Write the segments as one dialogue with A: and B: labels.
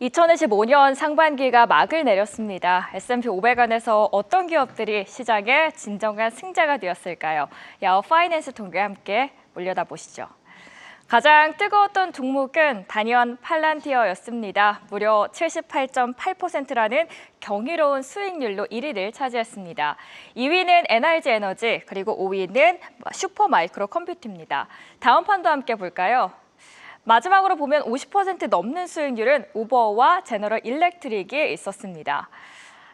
A: 2025년 상반기가 막을 내렸습니다. S&P 500안에서 어떤 기업들이 시장의 진정한 승자가 되었을까요? 야후 파이낸스 통계와 함께 올려다보시죠. 가장 뜨거웠던 종목은 단연 팔란티어였습니다. 무려 78.8%라는 경이로운 수익률로 1위를 차지했습니다. 2위는 NRG 에너지, 그리고 5위는 슈퍼마이크로 컴퓨터입니다. 다음 판도 함께 볼까요? 마지막으로 보면 50% 넘는 수익률은 우버와 제너럴 일렉트릭이 있었습니다.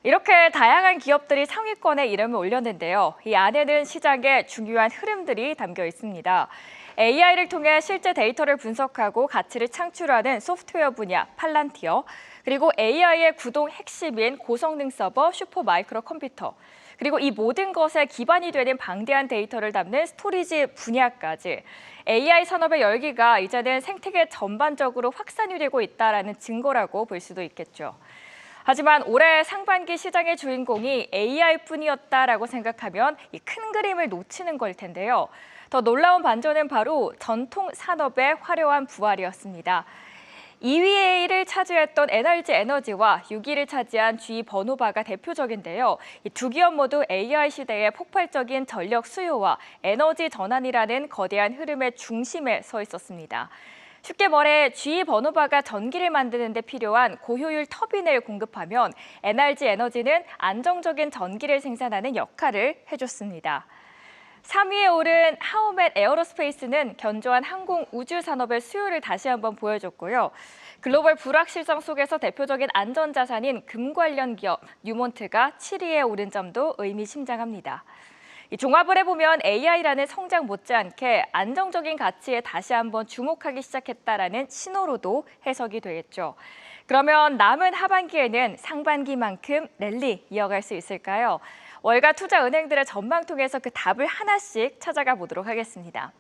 A: 이렇게 다양한 기업들이 상위권에 이름을 올렸는데요. 이 안에는 시장의 중요한 흐름들이 담겨 있습니다. AI를 통해 실제 데이터를 분석하고 가치를 창출하는 소프트웨어 분야 팔란티어, 그리고 AI의 구동 핵심인 고성능 서버 슈퍼마이크로 컴퓨터, 그리고 이 모든 것에 기반이 되는 방대한 데이터를 담는 스토리지 분야까지 AI 산업의 열기가 이제는 생태계 전반적으로 확산이 되고 있다는 증거라고 볼 수도 있겠죠. 하지만 올해 상반기 시장의 주인공이 AI뿐이었다라고 생각하면 이 큰 그림을 놓치는 걸 텐데요. 더 놀라운 반전은 바로 전통 산업의 화려한 부활이었습니다. 2위를 차지했던 NRG 에너지와 6위를 차지한 GE 버노바가 대표적인데요. 이 두 기업 모두 AI 시대의 폭발적인 전력 수요와 에너지 전환이라는 거대한 흐름의 중심에 서 있었습니다. 쉽게 말해 GE 버노바가 전기를 만드는 데 필요한 고효율 터빈을 공급하면 NRG 에너지는 안정적인 전기를 생산하는 역할을 해줬습니다. 3위에 오른 하우멧 에어로스페이스는 견조한 항공 우주 산업의 수요를 다시 한번 보여줬고요. 글로벌 불확실성 속에서 대표적인 안전자산인 금 관련 기업 뉴몬트가 7위에 오른 점도 의미심장합니다. 종합을 해보면 AI라는 성장 못지않게 안정적인 가치에 다시 한번 주목하기 시작했다라는 신호로도 해석이 되겠죠. 그러면 남은 하반기에는 상반기만큼 랠리 이어갈 수 있을까요? 월가 투자은행들의 전망 통해서 그 답을 하나씩 찾아가 보도록 하겠습니다.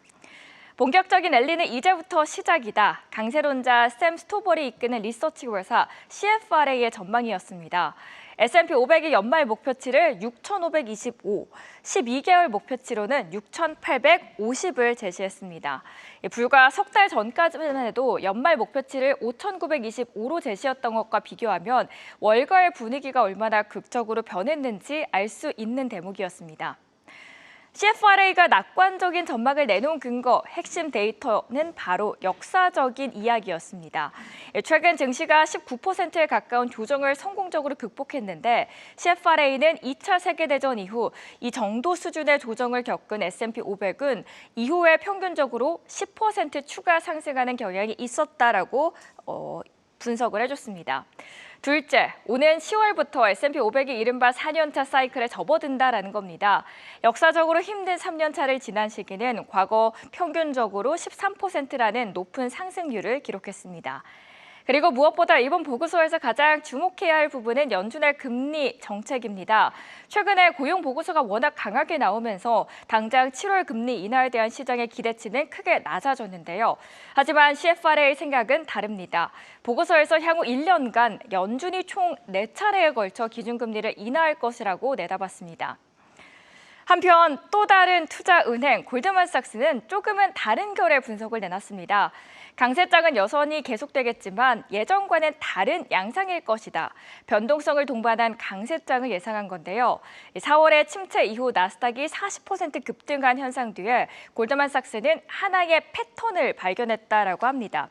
A: 본격적인 랠리는 이제부터 시작이다. 강세론자 샘 스토벌이 이끄는 리서치 회사 CFRA의 전망이었습니다. S&P 500의 연말 목표치를 6,525, 12개월 목표치로는 6,850을 제시했습니다. 불과 석 달 전까지만 해도 연말 목표치를 5,925로 제시했던 것과 비교하면 월가의 분위기가 얼마나 극적으로 변했는지 알 수 있는 대목이었습니다. CFRA가 낙관적인 전망을 내놓은 근거, 핵심 데이터는 바로 역사적인 이야기였습니다. 최근 증시가 19%에 가까운 조정을 성공적으로 극복했는데 CFRA는 2차 세계대전 이후 이 정도 수준의 조정을 겪은 S&P 500은 이후에 평균적으로 10% 추가 상승하는 경향이 있었다라고 분석을 해줬습니다. 둘째, 오는 10월부터 S&P 500이 이른바 4년차 사이클에 접어든다라는 겁니다. 역사적으로 힘든 3년차를 지난 시기는 과거 평균적으로 13%라는 높은 상승률을 기록했습니다. 그리고 무엇보다 이번 보고서에서 가장 주목해야 할 부분은 연준의 금리 정책입니다. 최근에 고용 보고서가 워낙 강하게 나오면서 당장 7월 금리 인하에 대한 시장의 기대치는 크게 낮아졌는데요. 하지만 CFRA의 생각은 다릅니다. 보고서에서 향후 1년간 연준이 총 4차례에 걸쳐 기준금리를 인하할 것이라고 내다봤습니다. 한편 또 다른 투자은행 골드만삭스는 조금은 다른 결의 분석을 내놨습니다. 강세장은 여전히 계속되겠지만 예전과는 다른 양상일 것이다. 변동성을 동반한 강세장을 예상한 건데요. 4월의 침체 이후 나스닥이 40% 급등한 현상 뒤에 골드만삭스는 하나의 패턴을 발견했다라고 합니다.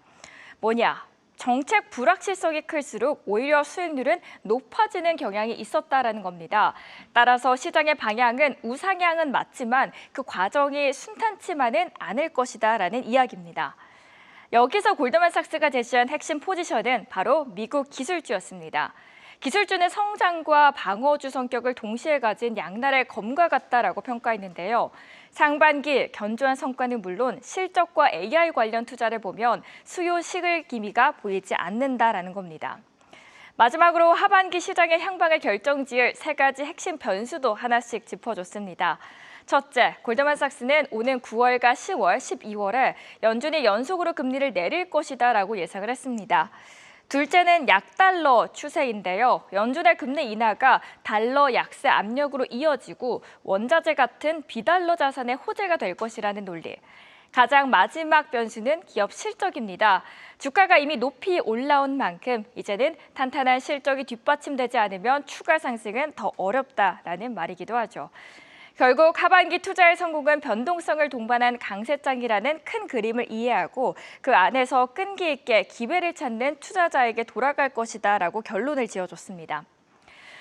A: 뭐냐? 정책 불확실성이 클수록 오히려 수익률은 높아지는 경향이 있었다라는 겁니다. 따라서 시장의 방향은 우상향은 맞지만 그 과정이 순탄치만은 않을 것이다라는 이야기입니다. 여기서 골드만삭스가 제시한 핵심 포지션은 바로 미국 기술주였습니다. 기술주는 성장과 방어주 성격을 동시에 가진 양날의 검과 같다라고 평가했는데요. 상반기 견조한 성과는 물론 실적과 AI 관련 투자를 보면 수요 식을 기미가 보이지 않는다라는 겁니다. 마지막으로 하반기 시장의 향방을 결정지을 3가지 핵심 변수도 하나씩 짚어줬습니다. 첫째, 골드만삭스는 오는 9월과 10월, 12월에 연준이 연속으로 금리를 내릴 것이다라고 예상을 했습니다. 둘째는 약달러 추세인데요. 연준의 금리 인하가 달러 약세 압력으로 이어지고 원자재 같은 비달러 자산의 호재가 될 것이라는 논리. 가장 마지막 변수는 기업 실적입니다. 주가가 이미 높이 올라온 만큼 이제는 탄탄한 실적이 뒷받침되지 않으면 추가 상승은 더 어렵다라는 말이기도 하죠. 결국 하반기 투자의 성공은 변동성을 동반한 강세장이라는 큰 그림을 이해하고 그 안에서 끈기 있게 기회를 찾는 투자자에게 돌아갈 것이다라고 결론을 지어줬습니다.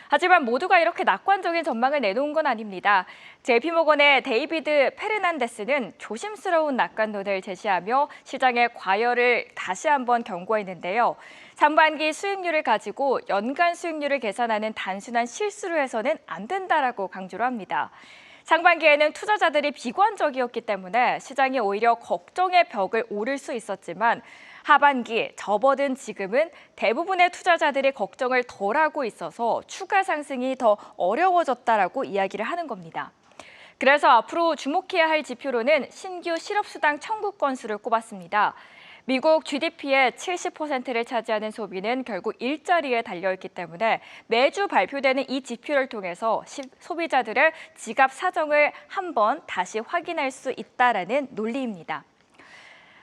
A: 하지만 모두가 이렇게 낙관적인 전망을 내놓은 건 아닙니다. JP모건의 데이비드 페르난데스는 조심스러운 낙관론을 제시하며 시장의 과열을 다시 한번 경고했는데요. 상반기 수익률을 가지고 연간 수익률을 계산하는 단순한 실수로 해서는 안 된다라고 강조를 합니다. 상반기에는 투자자들이 비관적이었기 때문에 시장이 오히려 걱정의 벽을 오를 수 있었지만 하반기 접어든 지금은 대부분의 투자자들이 걱정을 덜하고 있어서 추가 상승이 더 어려워졌다라고 이야기를 하는 겁니다. 그래서 앞으로 주목해야 할 지표로는 신규 실업수당 청구 건수를 꼽았습니다. 미국 GDP의 70%를 차지하는 소비는 결국 일자리에 달려있기 때문에 매주 발표되는 이 지표를 통해서 소비자들의 지갑 사정을 한번 다시 확인할 수 있다라는 논리입니다.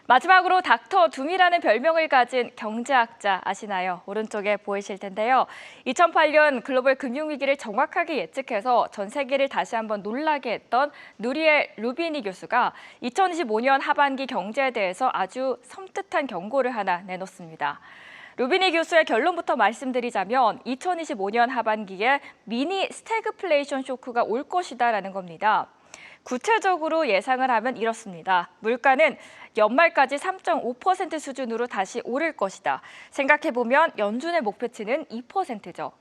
A: 마지막으로 닥터 둠이라는 별명을 가진 경제학자 아시나요? 오른쪽에 보이실 텐데요. 2008년 글로벌 금융위기를 정확하게 예측해서 전 세계를 다시 한번 놀라게 했던 누리엘 루비니 교수가 2025년 하반기 경제에 대해서 아주 섬뜩한 경고를 하나 내놓습니다. 루비니 교수의 결론부터 말씀드리자면 2025년 하반기에 미니 스태그플레이션 쇼크가 올 것이다라는 겁니다. 구체적으로 예상을 하면 이렇습니다. 물가는 연말까지 3.5% 수준으로 다시 오를 것이다. 생각해보면 연준의 목표치는 2%죠.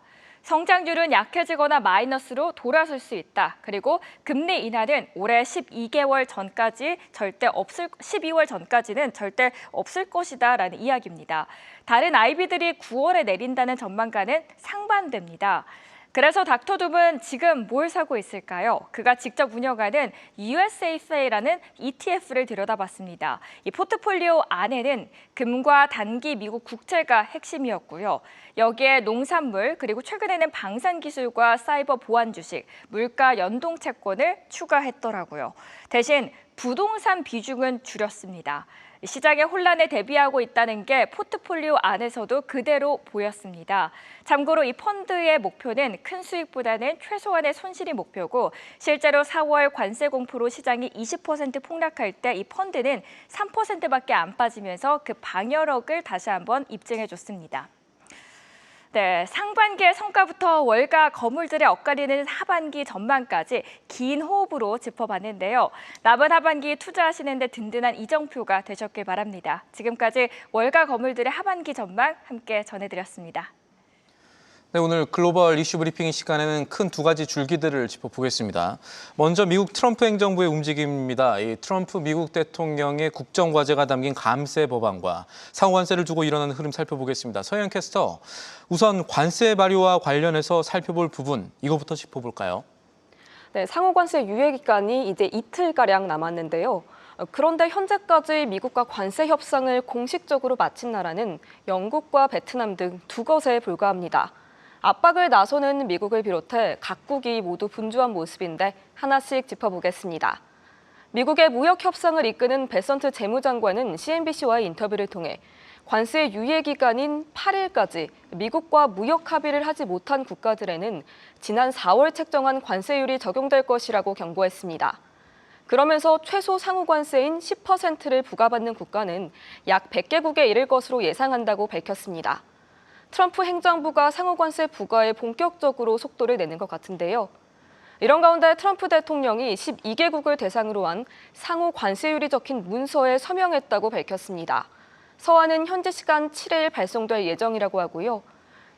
A: 성장률은 약해지거나 마이너스로 돌아설 수 있다. 그리고 금리 인하는 올해 12개월 전까지 12월 전까지는 절대 없을 것이다라는 이야기입니다. 다른 IB들이 9월에 내린다는 전망과는 상반됩니다. 그래서 닥터 둠은 지금 뭘 사고 있을까요? 그가 직접 운영하는 USAF라는 ETF를 들여다봤습니다. 이 포트폴리오 안에는 금과 단기 미국 국채가 핵심이었고요. 여기에 농산물 그리고 최근에는 방산기술과 사이버 보안 주식, 물가 연동 채권을 추가했더라고요. 대신 부동산 비중은 줄였습니다. 시장의 혼란에 대비하고 있다는 게 포트폴리오 안에서도 그대로 보였습니다. 참고로 이 펀드의 목표는 큰 수익보다는 최소한의 손실이 목표고 실제로 4월 관세 공포로 시장이 20% 폭락할 때 이 펀드는 3%밖에 안 빠지면서 그 방열력을 다시 한번 입증해줬습니다. 네, 상반기의 성과부터 월가 거물들의 엇갈리는 하반기 전망까지 긴 호흡으로 짚어봤는데요. 남은 하반기 투자하시는 데 든든한 이정표가 되셨길 바랍니다. 지금까지 월가 거물들의 하반기 전망 함께 전해드렸습니다.
B: 네, 오늘 글로벌 이슈 브리핑 시간에는 큰 두 가지 줄기들을 짚어보겠습니다. 먼저 미국 트럼프 행정부의 움직임입니다. 이 트럼프 미국 대통령의 국정과제가 담긴 감세 법안과 상호관세를 두고 일어나는 흐름 살펴보겠습니다. 서영 캐스터, 우선 관세 발효와 관련해서 살펴볼 부분, 이거부터 짚어볼까요?
C: 네, 상호관세 유예 기간이 이제 이틀가량 남았는데요. 그런데 현재까지 미국과 관세 협상을 공식적으로 마친 나라는 영국과 베트남 등 두 곳에 불과합니다. 압박을 나서는 미국을 비롯해 각국이 모두 분주한 모습인데 하나씩 짚어보겠습니다. 미국의 무역 협상을 이끄는 베선트 재무장관은 CNBC와의 인터뷰를 통해 관세 유예 기간인 8일까지 미국과 무역 합의를 하지 못한 국가들에는 지난 4월 책정한 관세율이 적용될 것이라고 경고했습니다. 그러면서 최소 상호관세인 10%를 부과받는 국가는 약 100개국에 이를 것으로 예상한다고 밝혔습니다. 트럼프 행정부가 상호관세 부과에 본격적으로 속도를 내는 것 같은데요. 이런 가운데 트럼프 대통령이 12개국을 대상으로 한 상호 관세율이 적힌 문서에 서명했다고 밝혔습니다. 서한은 현지 시간 7일 발송될 예정이라고 하고요.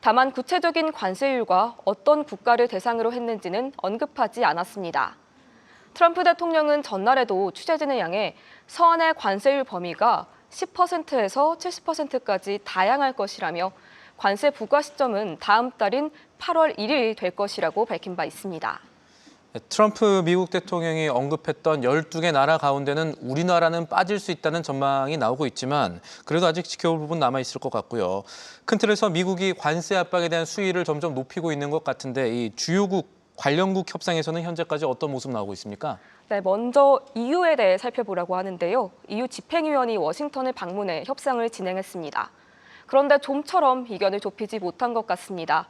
C: 다만 구체적인 관세율과 어떤 국가를 대상으로 했는지는 언급하지 않았습니다. 트럼프 대통령은 전날에도 취재진을 향해 서한의 관세율 범위가 10%에서 70%까지 다양할 것이라며 관세 부과 시점은 다음 달인 8월 1일이 될 것이라고 밝힌 바 있습니다.
B: 트럼프 미국 대통령이 언급했던 12개 나라 가운데는 우리나라는 빠질 수 있다는 전망이 나오고 있지만 그래도 아직 지켜볼 부분 남아있을 것 같고요. 큰 틀에서 미국이 관세 압박에 대한 수위를 점점 높이고 있는 것 같은데 이 주요국 관련국 협상에서는 현재까지 어떤 모습 나오고 있습니까?
C: 네, 먼저 EU에 대해 살펴보려고 하는데요. EU 집행위원이 워싱턴을 방문해 협상을 진행했습니다. 그런데 좀처럼 이견을 좁히지 못한 것 같습니다.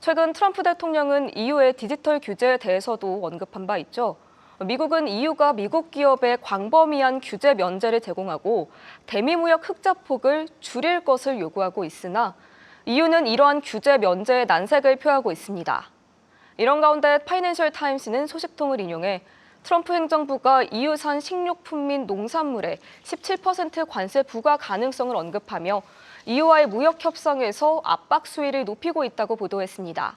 C: 최근 트럼프 대통령은 EU의 디지털 규제에 대해서도 언급한 바 있죠. 미국은 EU가 미국 기업에 광범위한 규제 면제를 제공하고 대미 무역 흑자 폭을 줄일 것을 요구하고 있으나 EU는 이러한 규제 면제의 난색을 표하고 있습니다. 이런 가운데 파이낸셜 타임스는 소식통을 인용해 트럼프 행정부가 EU산 식료품 및 농산물에 17% 관세 부과 가능성을 언급하며 EU와의 무역 협상에서 압박 수위를 높이고 있다고 보도했습니다.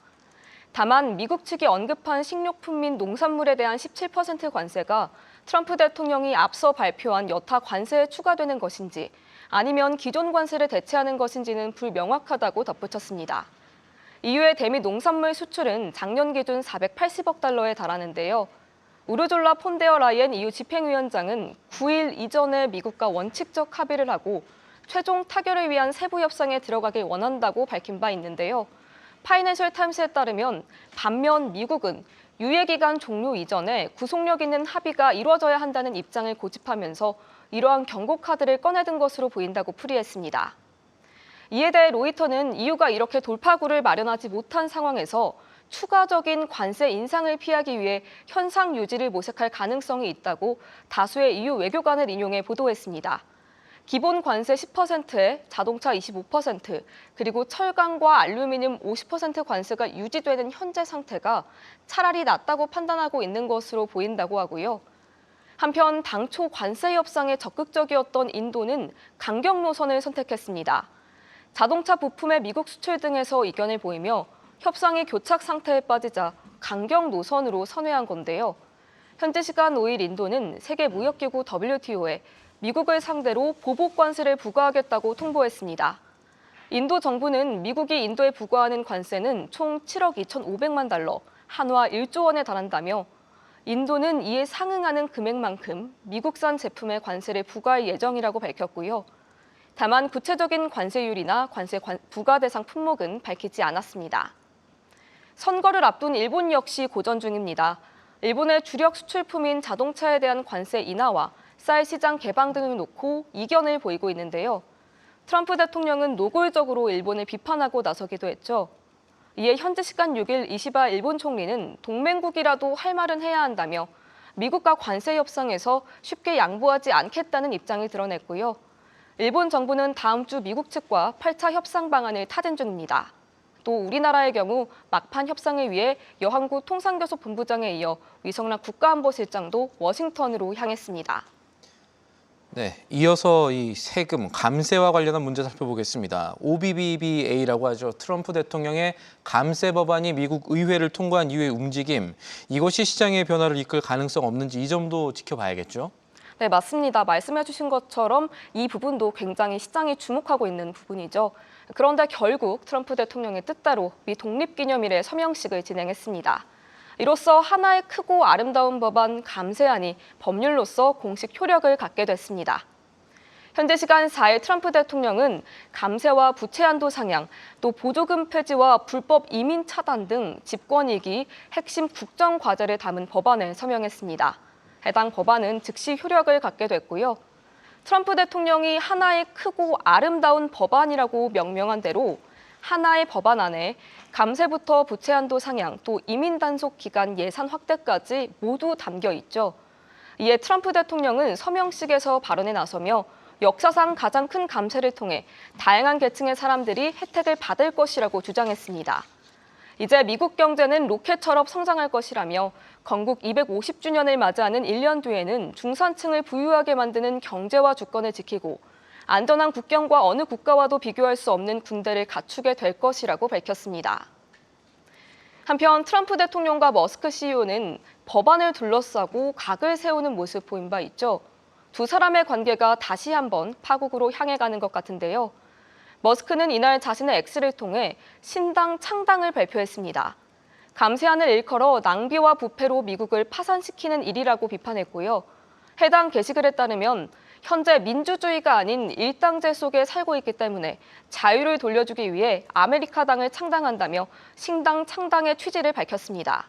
C: 다만 미국 측이 언급한 식료품 및 농산물에 대한 17% 관세가 트럼프 대통령이 앞서 발표한 여타 관세에 추가되는 것인지 아니면 기존 관세를 대체하는 것인지는 불명확하다고 덧붙였습니다. EU의 대미 농산물 수출은 작년 기준 480억 달러에 달하는데요. 우르졸라 폰데어 라이엔 EU 집행위원장은 9일 이전에 미국과 원칙적 합의를 하고 최종 타결을 위한 세부 협상에 들어가길 원한다고 밝힌 바 있는데요. 파이낸셜 타임스에 따르면 반면 미국은 유예기간 종료 이전에 구속력 있는 합의가 이루어져야 한다는 입장을 고집하면서 이러한 경고 카드를 꺼내든 것으로 보인다고 풀이했습니다. 이에 대해 로이터는 EU가 이렇게 돌파구를 마련하지 못한 상황에서 추가적인 관세 인상을 피하기 위해 현상 유지를 모색할 가능성이 있다고 다수의 EU 외교관을 인용해 보도했습니다. 기본 관세 10%에 자동차 25%, 그리고 철강과 알루미늄 50% 관세가 유지되는 현재 상태가 차라리 낫다고 판단하고 있는 것으로 보인다고 하고요. 한편 당초 관세 협상에 적극적이었던 인도는 강경 노선을 선택했습니다. 자동차 부품의 미국 수출 등에서 이견을 보이며 협상이 교착 상태에 빠지자 강경 노선으로 선회한 건데요. 현지 시간 5일 인도는 세계무역기구 WTO에 미국을 상대로 보복 관세를 부과하겠다고 통보했습니다. 인도 정부는 미국이 인도에 부과하는 관세는 총 7억 2,500만 달러, 한화 1조 원에 달한다며 인도는 이에 상응하는 금액만큼 미국산 제품에 관세를 부과할 예정이라고 밝혔고요. 다만 구체적인 관세율이나 관세 부과 대상 품목은 밝히지 않았습니다. 선거를 앞둔 일본 역시 고전 중입니다. 일본의 주력 수출품인 자동차에 대한 관세 인하와 쌀 시장 개방 등을 놓고 이견을 보이고 있는데요. 트럼프 대통령은 노골적으로 일본을 비판하고 나서기도 했죠. 이에 현지 시간 6일 이시바 일본 총리는 동맹국이라도 할 말은 해야 한다며 미국과 관세 협상에서 쉽게 양보하지 않겠다는 입장을 드러냈고요. 일본 정부는 다음 주 미국 측과 8차 협상 방안을 타진 중입니다. 또 우리나라의 경우 막판 협상을 위해 여항구 통상교섭본부장에 이어 위성락 국가안보실장도 워싱턴으로 향했습니다.
B: 네, 이어서 이 세금, 감세와 관련한 문제 살펴보겠습니다. OBBBA라고 하죠. 트럼프 대통령의 감세 법안이 미국 의회를 통과한 이후의 움직임, 이것이 시장의 변화를 이끌 가능성 없는지 이 점도 지켜봐야겠죠?
C: 네, 맞습니다. 말씀해 주신 것처럼 이 부분도 굉장히 시장이 주목하고 있는 부분이죠. 그런데 결국 트럼프 대통령의 뜻대로 미 독립기념일에 서명식을 진행했습니다. 이로써 하나의 크고 아름다운 법안 감세안이 법률로서 공식 효력을 갖게 됐습니다. 현재 시간 4일 트럼프 대통령은 감세와 부채 한도 상향, 또 보조금 폐지와 불법 이민 차단 등 집권이기 핵심 국정 과제를 담은 법안에 서명했습니다. 해당 법안은 즉시 효력을 갖게 됐고요. 트럼프 대통령이 하나의 크고 아름다운 법안이라고 명명한 대로 하나의 법안 안에 감세부터 부채 한도 상향, 또 이민 단속 기간 예산 확대까지 모두 담겨 있죠. 이에 트럼프 대통령은 서명식에서 발언에 나서며 역사상 가장 큰 감세를 통해 다양한 계층의 사람들이 혜택을 받을 것이라고 주장했습니다. 이제 미국 경제는 로켓처럼 성장할 것이라며 건국 250주년을 맞이하는 1년 뒤에는 중산층을 부유하게 만드는 경제와 주권을 지키고 안전한 국경과 어느 국가와도 비교할 수 없는 군대를 갖추게 될 것이라고 밝혔습니다. 한편 트럼프 대통령과 머스크 CEO는 법안을 둘러싸고 각을 세우는 모습 보인 바 있죠. 두 사람의 관계가 다시 한번 파국으로 향해 가는 것 같은데요. 머스크는 이날 자신의 X를 통해 신당 창당을 발표했습니다. 감세안을 일컬어 낭비와 부패로 미국을 파산시키는 일이라고 비판했고요. 해당 게시글에 따르면 현재 민주주의가 아닌 일당제 속에 살고 있기 때문에 자유를 돌려주기 위해 아메리카당을 창당한다며 신당 창당의 취지를 밝혔습니다.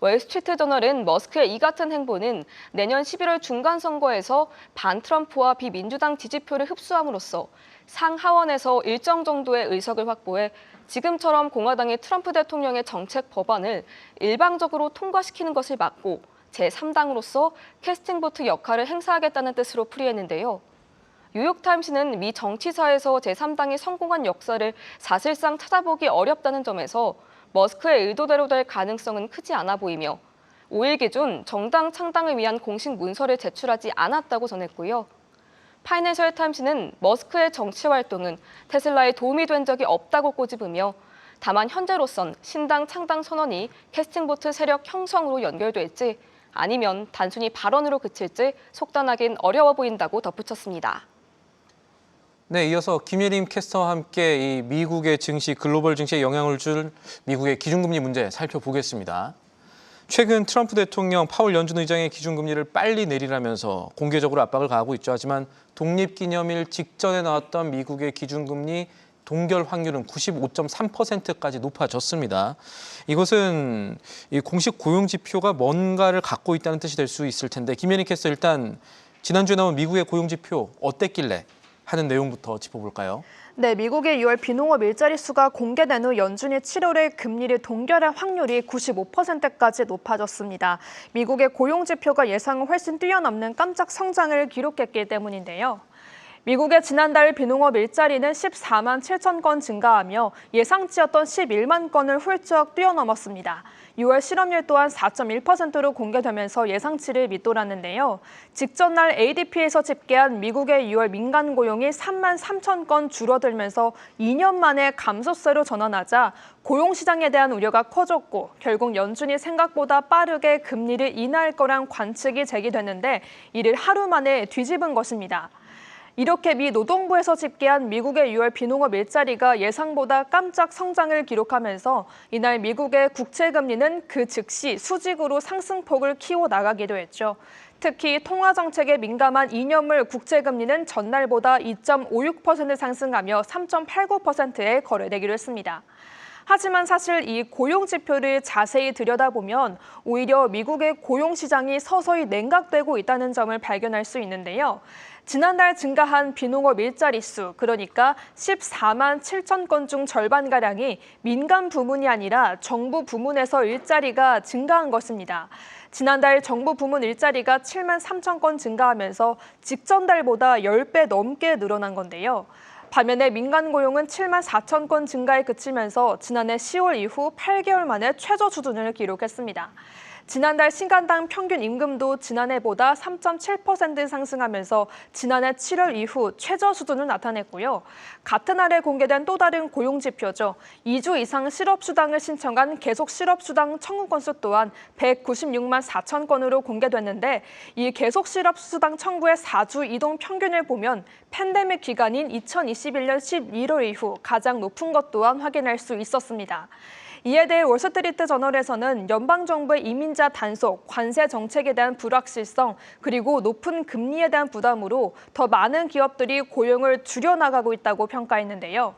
C: 월스트리트저널은 머스크의 이 같은 행보는 내년 11월 중간 선거에서 반트럼프와 비민주당 지지표를 흡수함으로써 상하원에서 일정 정도의 의석을 확보해 지금처럼 공화당이 트럼프 대통령의 정책 법안을 일방적으로 통과시키는 것을 막고 제3당으로서 캐스팅 보트 역할을 행사하겠다는 뜻으로 풀이했는데요. 뉴욕타임스는 미 정치사에서 제3당이 성공한 역사를 사실상 찾아보기 어렵다는 점에서 머스크의 의도대로 될 가능성은 크지 않아 보이며 5일 기준 정당 창당을 위한 공식 문서를 제출하지 않았다고 전했고요. 파이낸셜 타임스는 머스크의 정치 활동은 테슬라에 도움이 된 적이 없다고 꼬집으며 다만 현재로선 신당 창당 선언이 캐스팅보트 세력 형성으로 연결될지 아니면 단순히 발언으로 그칠지 속단하긴 어려워 보인다고 덧붙였습니다.
B: 네, 이어서 김예림 캐스터와 함께 이 미국의 증시, 글로벌 증시에 영향을 줄 미국의 기준금리 문제 살펴보겠습니다. 최근 트럼프 대통령 파월 연준 의장의 기준금리를 빨리 내리라면서 공개적으로 압박을 가하고 있죠. 하지만 독립기념일 직전에 나왔던 미국의 기준금리 동결 확률은 95.3%까지 높아졌습니다. 이것은 이 공식 고용 지표가 뭔가를 갖고 있다는 뜻이 될 수 있을 텐데 김예림 캐스터 일단 지난주에 나온 미국의 고용 지표 어땠길래 하는 내용부터 짚어볼까요?
D: 네, 미국의 2월 비농업 일자리 수가 공개된 후 연준이 7월에 금리를 동결할 확률이 95%까지 높아졌습니다. 미국의 고용 지표가 예상을 훨씬 뛰어넘는 깜짝 성장을 기록했기 때문인데요. 미국의 지난달 비농업 일자리는 14만 7천 건 증가하며 예상치였던 11만 건을 훌쩍 뛰어넘었습니다. 6월 실업률 또한 4.1%로 공개되면서 예상치를 밑돌았는데요. 직전 날 ADP에서 집계한 미국의 6월 민간 고용이 3만 3천 건 줄어들면서 2년 만에 감소세로 전환하자 고용시장에 대한 우려가 커졌고 결국 연준이 생각보다 빠르게 금리를 인하할 거란 관측이 제기됐는데 이를 하루 만에 뒤집은 것입니다. 이렇게 미 노동부에서 집계한 미국의 6월 비농업 일자리가 예상보다 깜짝 성장을 기록하면서 이날 미국의 국채금리는 그 즉시 수직으로 상승폭을 키워나가기도 했죠. 특히 통화정책에 민감한 2년물 국채금리는 전날보다 2.56% 상승하며 3.89%에 거래되기로 했습니다. 하지만 사실 이 고용 지표를 자세히 들여다보면 오히려 미국의 고용 시장이 서서히 냉각되고 있다는 점을 발견할 수 있는데요. 지난달 증가한 비농업 일자리 수, 그러니까 14만 7천 건 중 절반가량이 민간 부문이 아니라 정부 부문에서 일자리가 증가한 것입니다. 지난달 정부 부문 일자리가 7만 3천 건 증가하면서 직전 달보다 10배 넘게 늘어난 건데요. 반면에 민간 고용은 7만 4천 건 증가에 그치면서 지난해 10월 이후 8개월 만에 최저 수준을 기록했습니다. 지난달 시간당 평균 임금도 지난해보다 3.7% 상승하면서 지난해 7월 이후 최저 수준을 나타냈고요. 같은 날에 공개된 또 다른 고용 지표죠. 2주 이상 실업수당을 신청한 계속 실업수당 청구 건수 또한 196만 4천 건으로 공개됐는데 이 계속 실업수당 청구의 4주 이동 평균을 보면 팬데믹 기간인 2021년 11월 이후 가장 높은 것 또한 확인할 수 있었습니다. 이에 대해 월스트리트 저널에서는 연방정부의 이민자 단속, 관세 정책에 대한 불확실성, 그리고 높은 금리에 대한 부담으로 더 많은 기업들이 고용을 줄여나가고 있다고 평가했는데요.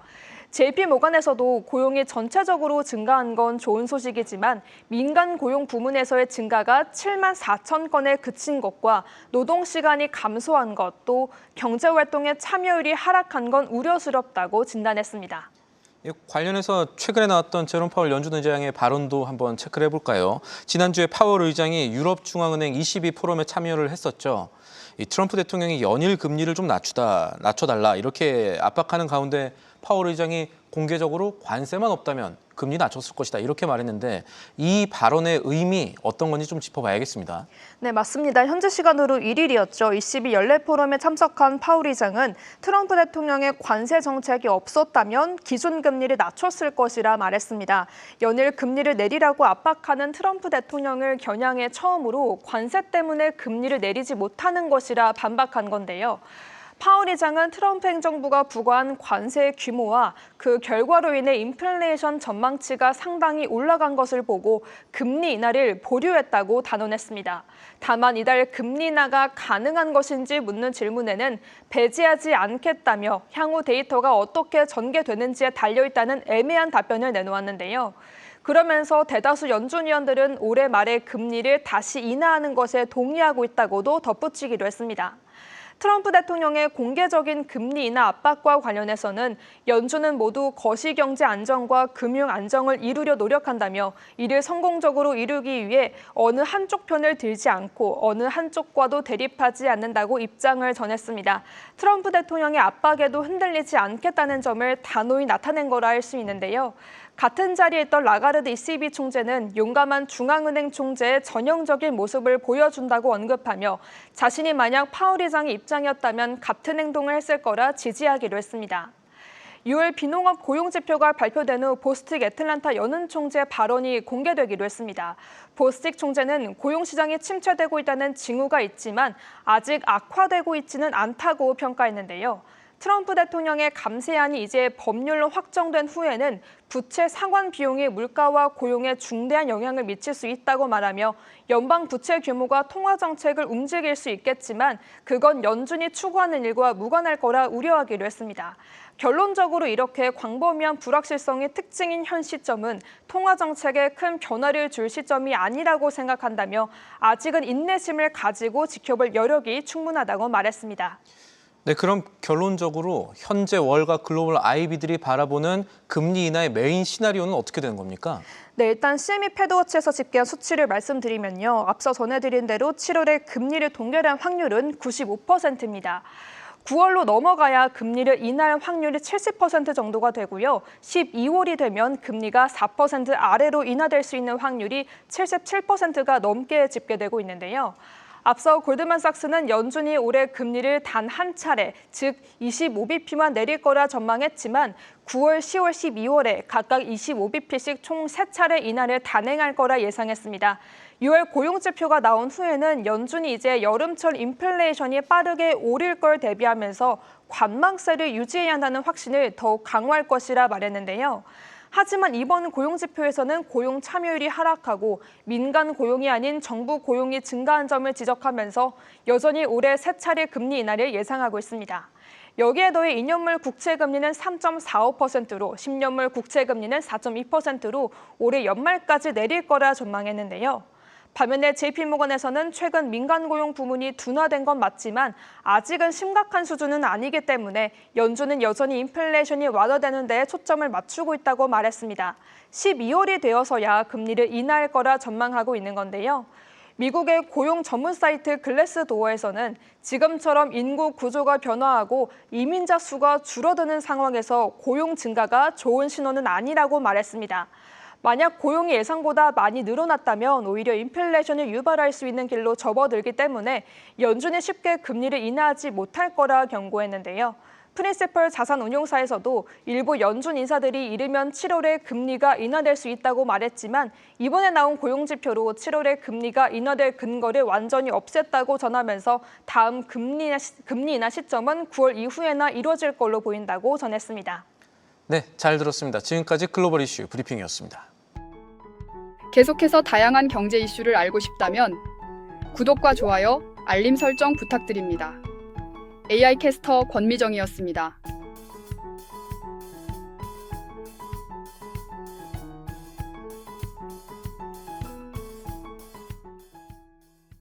D: JP모건에서도 고용이 전체적으로 증가한 건 좋은 소식이지만 민간 고용 부문에서의 증가가 7만 4천 건에 그친 것과 노동시간이 감소한 것, 또 경제활동의 참여율이 하락한 건 우려스럽다고 진단했습니다.
B: 관련해서 최근에 나왔던 제롬 파월 연준 의장의 발언도 한번 체크를 해볼까요? 지난주에 파월 의장이 유럽중앙은행 ECB 포럼에 참여를 했었죠. 이 트럼프 대통령이 연일 금리를 좀 낮춰달라 이렇게 압박하는 가운데 파월 의장이 공개적으로 관세만 없다면 금리 낮췄을 것이다 이렇게 말했는데 이 발언의 의미 어떤 건지 좀 짚어봐야겠습니다.
D: 네, 맞습니다. 현지 시간으로 1일이었죠. ECB 연례 포럼에 참석한 파월 의장은 트럼프 대통령의 관세 정책이 없었다면 기준금리를 낮췄을 것이라 말했습니다. 연일 금리를 내리라고 압박하는 트럼프 대통령을 겨냥해 처음으로 관세 때문에 금리를 내리지 못하는 것이라 반박한 건데요. 파월 의장은 트럼프 행정부가 부과한 관세의 규모와 그 결과로 인해 인플레이션 전망치가 상당히 올라간 것을 보고 금리 인하를 보류했다고 단언했습니다. 다만 이달 금리 인하가 가능한 것인지 묻는 질문에는 배제하지 않겠다며 향후 데이터가 어떻게 전개되는지에 달려있다는 애매한 답변을 내놓았는데요. 그러면서 대다수 연준 위원들은 올해 말에 금리를 다시 인하하는 것에 동의하고 있다고도 덧붙이기도 했습니다. 트럼프 대통령의 공개적인 금리 인하 압박과 관련해서는 연준은 모두 거시경제 안정과 금융 안정을 이루려 노력한다며 이를 성공적으로 이루기 위해 어느 한쪽 편을 들지 않고 어느 한쪽과도 대립하지 않는다고 입장을 전했습니다. 트럼프 대통령의 압박에도 흔들리지 않겠다는 점을 단호히 나타낸 거라 할 수 있는데요. 같은 자리에 있던 라가르드 ECB 총재는 용감한 중앙은행 총재의 전형적인 모습을 보여준다고 언급하며 자신이 만약 파월 의장의 입장이었다면 같은 행동을 했을 거라 지지하기도 했습니다. 6월 비농업 고용지표가 발표된 후 보스틱 애틀란타 연은 총재 발언이 공개되기도 했습니다. 보스틱 총재는 고용시장이 침체되고 있다는 징후가 있지만 아직 악화되고 있지는 않다고 평가했는데요. 트럼프 대통령의 감세안이 이제 법률로 확정된 후에는 부채 상환 비용이 물가와 고용에 중대한 영향을 미칠 수 있다고 말하며 연방 부채 규모가 통화 정책을 움직일 수 있겠지만 그건 연준이 추구하는 일과 무관할 거라 우려하기도 했습니다. 결론적으로 이렇게 광범위한 불확실성이 특징인 현 시점은 통화 정책에 큰 변화를 줄 시점이 아니라고 생각한다며 아직은 인내심을 가지고 지켜볼 여력이 충분하다고 말했습니다.
B: 네, 그럼 결론적으로 현재 월가 글로벌 IB들이 바라보는 금리 인하의 메인 시나리오는 어떻게 되는 겁니까?
D: 네, 일단 CME 패드워치에서 집계한 수치를 말씀드리면요. 앞서 전해드린 대로 7월에 금리를 동결한 확률은 95%입니다. 9월로 넘어가야 금리를 인하할 확률이 70% 정도가 되고요. 12월이 되면 금리가 4% 아래로 인하될 수 있는 확률이 77%가 넘게 집계되고 있는데요. 앞서 골드만삭스는 연준이 올해 금리를 단 한 차례, 즉 25bp만 내릴 거라 전망했지만 9월, 10월, 12월에 각각 25bp씩 총 3차례 인하를 단행할 거라 예상했습니다. 6월 고용지표가 나온 후에는 연준이 이제 여름철 인플레이션이 빠르게 오를 걸 대비하면서 관망세를 유지해야 한다는 확신을 더욱 강화할 것이라 말했는데요. 하지만 이번 고용지표에서는 고용 참여율이 하락하고 민간 고용이 아닌 정부 고용이 증가한 점을 지적하면서 여전히 올해 3차례 금리 인하를 예상하고 있습니다. 여기에 더해 2년물 국채금리는 3.45%로 10년물 국채금리는 4.2%로 올해 연말까지 내릴 거라 전망했는데요. 반면에 JP모건에서는 최근 민간 고용 부문이 둔화된 건 맞지만 아직은 심각한 수준은 아니기 때문에 연준은 여전히 인플레이션이 완화되는 데에 초점을 맞추고 있다고 말했습니다. 12월이 되어서야 금리를 인하할 거라 전망하고 있는 건데요. 미국의 고용 전문 사이트 글래스도어에서는 지금처럼 인구 구조가 변화하고 이민자 수가 줄어드는 상황에서 고용 증가가 좋은 신호는 아니라고 말했습니다. 만약 고용이 예상보다 많이 늘어났다면 오히려 인플레이션을 유발할 수 있는 길로 접어들기 때문에 연준이 쉽게 금리를 인하하지 못할 거라 경고했는데요. 프린시플 자산운용사에서도 일부 연준 인사들이 이르면 7월에 금리가 인하될 수 있다고 말했지만 이번에 나온 고용지표로 7월에 금리가 인하될 근거를 완전히 없앴다고 전하면서 다음 금리 인하 시점은 9월 이후에나 이루어질 걸로 보인다고 전했습니다.
B: 네, 잘 들었습니다. 지금까지 글로벌 이슈 브리핑이었습니다.
E: 계속해서 다양한 경제 이슈를 알고 싶다면 구독과 좋아요, 알림 설정 부탁드립니다. AI 캐스터 권미정이었습니다.